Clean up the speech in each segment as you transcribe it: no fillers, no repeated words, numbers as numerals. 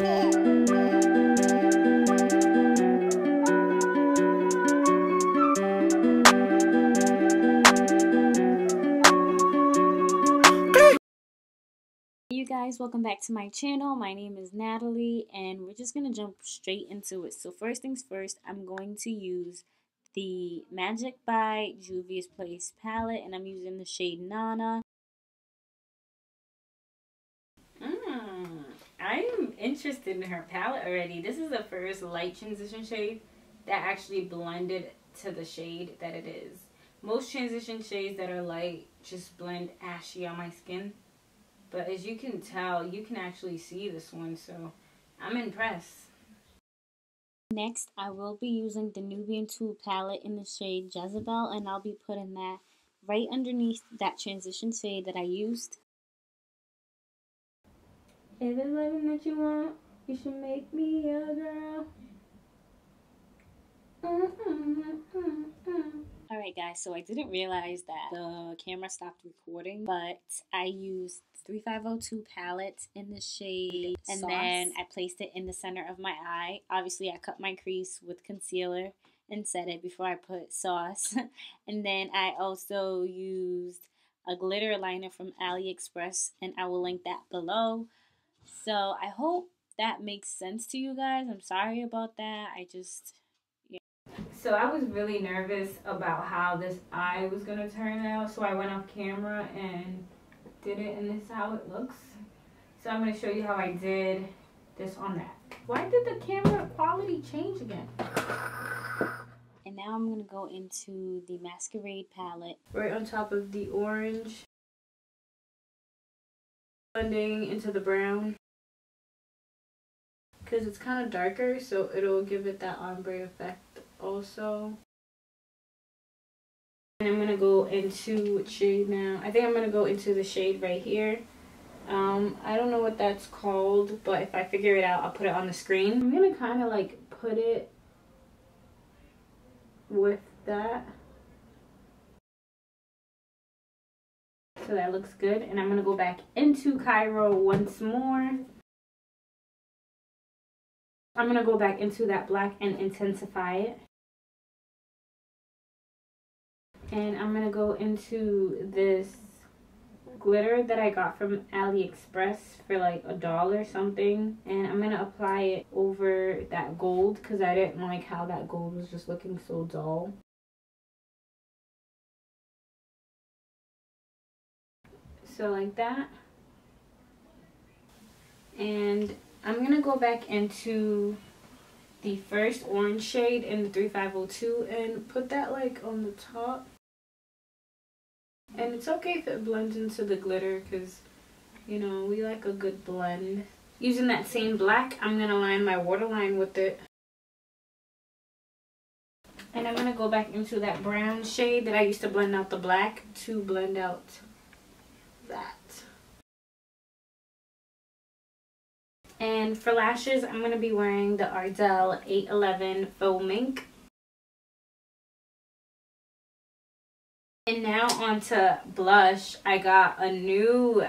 You guys, welcome back to my channel. My name is Natalie and we're just gonna jump straight into it. So first things first, I'm going to use the Magic by Juvias Place palette and I'm using the shade Nana. I'm interested in her palette already. This is the first light transition shade that actually blended to the shade that it is. Most transition shades that are light just blend ashy on my skin. But as you can tell, you can actually see this one, so I'm impressed. Next, I will be using the Nubian 2 palette in the shade Jezebel, and I'll be putting that right underneath that transition shade that I used. If it's loving that you want, you should make me a girl. Alright guys, so I didn't realize that the camera stopped recording, but I used 3502 palette in the shade and Sauce. Then I placed it in the center of my eye. Obviously I cut my crease with concealer and set it before I put Sauce. And then I also used a glitter liner from Aliexpress and I will link that below. So I hope that makes sense to you guys. I'm sorry about that. So I was really nervous about how this eye was going to turn out. So I went off camera and did it, and this is how it looks. So I'm going to show you how I did this on that. Why did the camera quality change again? And now I'm going to go into the Masquerade palette. Right on top of the orange. Blending into the brown. Because it's kind of darker, so it'll give it that ombre effect also. And I'm going to go into which shade now? I think I'm going to go into the shade right here. I don't know what that's called, but if I figure it out, I'll put it on the screen. I'm going to kind of like put it with that. So that looks good. And I'm going to go back into Cairo once more. I'm going to go back into that black and intensify it. And I'm going to go into this glitter that I got from AliExpress for like $1 something. And I'm going to apply it over that gold because I didn't like how that gold was just looking so dull. So like that. And I'm going to go back into the first orange shade in the 3502 and put that like on the top. And it's okay if it blends into the glitter because, you know, we like a good blend. Using that same black, I'm going to line my waterline with it. And I'm going to go back into that brown shade that I used to blend out the black to blend out that. And for lashes, I'm going to be wearing the Ardell 811 Faux Mink. And now onto blush. I got a new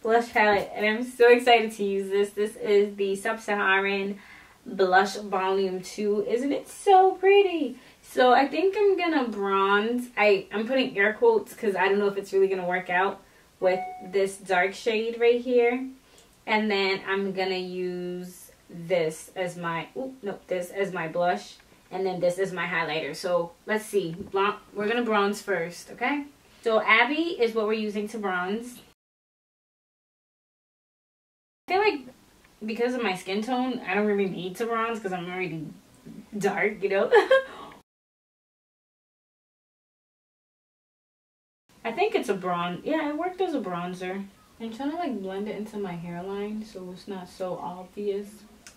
blush palette and I'm so excited to use this. This is the Sub-Saharan Blush Volume 2. Isn't it so pretty? So I think I'm going to bronze. I'm putting air quotes because I don't know if it's really going to work out with this dark shade right here. And then I'm going to use this as my, this as my blush. And then this is my highlighter. So let's see. We're going to bronze first, okay? So Abby is what we're using to bronze. I feel like because of my skin tone, I don't really need to bronze because I'm already dark, you know? I think it's a bronze. Yeah, it worked as a bronzer. I'm trying to like blend it into my hairline so it's not so obvious.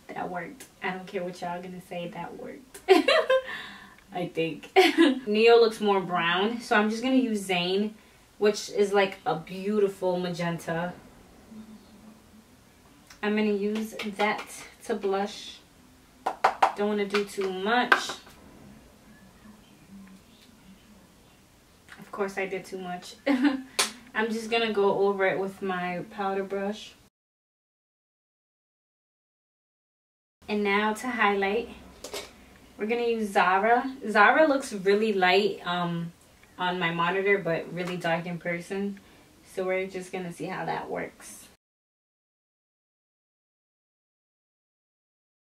That worked. I don't care what y'all gonna say, that worked. I think. Neo looks more brown, so I'm just gonna use Zane, which is like a beautiful magenta. I'm gonna use that to blush. Don't want to do too much. Of course I did too much. I'm just gonna go over it with my powder brush. And now to highlight, we're gonna use Zara. Zara looks really light on my monitor, but really dark in person. So we're just gonna see how that works.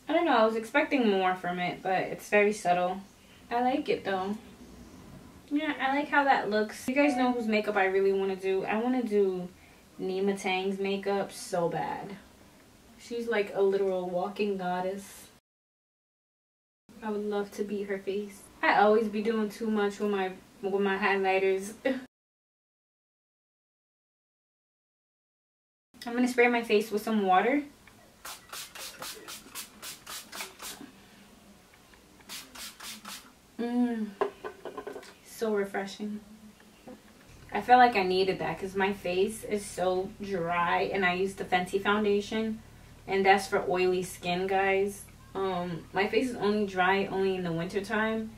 I don't know, I was expecting more from it, but it's very subtle. I like it though. Yeah, I like how that looks. You guys know whose makeup I really want to do? I want to do Nima Tang's makeup so bad. She's like a literal walking goddess. I would love to be her face. I always be doing too much with my highlighters. I'm gonna spray my face with some water. So refreshing. I feel like I needed that because my face is so dry and I use the Fenty foundation and that's for oily skin, guys. My face is only dry only in the winter time.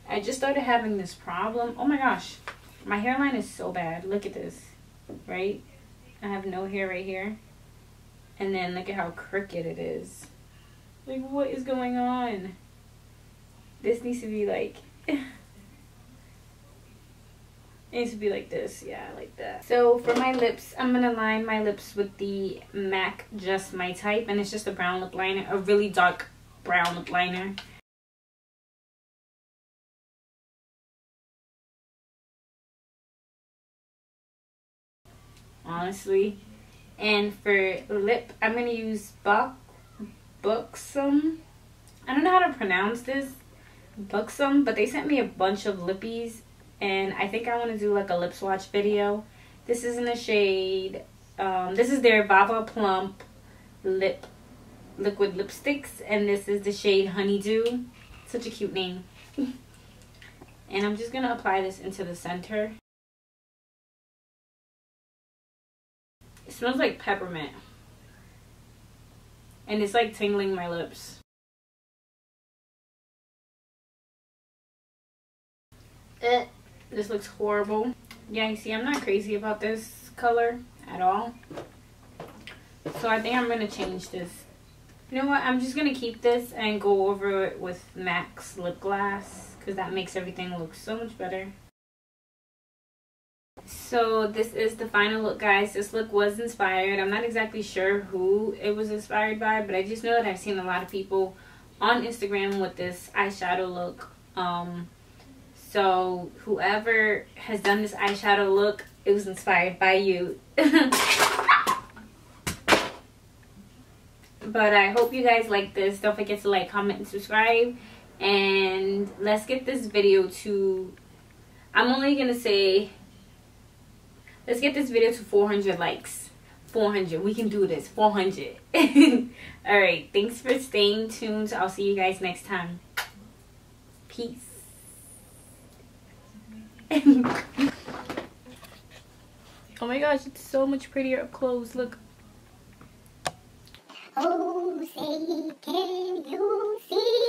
I just started having this problem. Oh my gosh, my hairline is so bad. Look at this, right? I have no hair right here, and then look at how crooked it is. Like, what is going on? This needs to be like it needs to be like this. Yeah, like that. So for my lips, I'm gonna line my lips with the MAC Just My Type, and it's just a brown lip liner, a really dark brown lip liner. Honestly. And for lip, I'm gonna use Buxom. I don't know how to pronounce this, Buxom, but they sent me a bunch of lippies, and I think I want to do like a lip swatch video. This is in the shade, this is their Vava Plump liquid lipsticks, and this is the shade Honeydew. Such a cute name. And I'm just gonna apply this into the center. It smells like peppermint, and it's like tingling my lips. This looks horrible. Yeah, you see, I'm not crazy about this color at all. So I think I'm going to change this. You know what? I'm just going to keep this and go over it with MAC's lip glass, because that makes everything look so much better. So this is the final look, guys. This look was inspired. I'm not exactly sure who it was inspired by, but I just know that I've seen a lot of people on Instagram with this eyeshadow look. So whoever has done this eyeshadow look, it was inspired by you. But I hope you guys like this. Don't forget to like, comment, and subscribe. And let's get this video to, I'm only going to say, let's get this video to 400 likes. 400. We can do this. 400. Alright. Thanks for staying tuned. I'll see you guys next time. Peace. Oh my gosh, it's so much prettier up close. Look. Oh, say, can you see?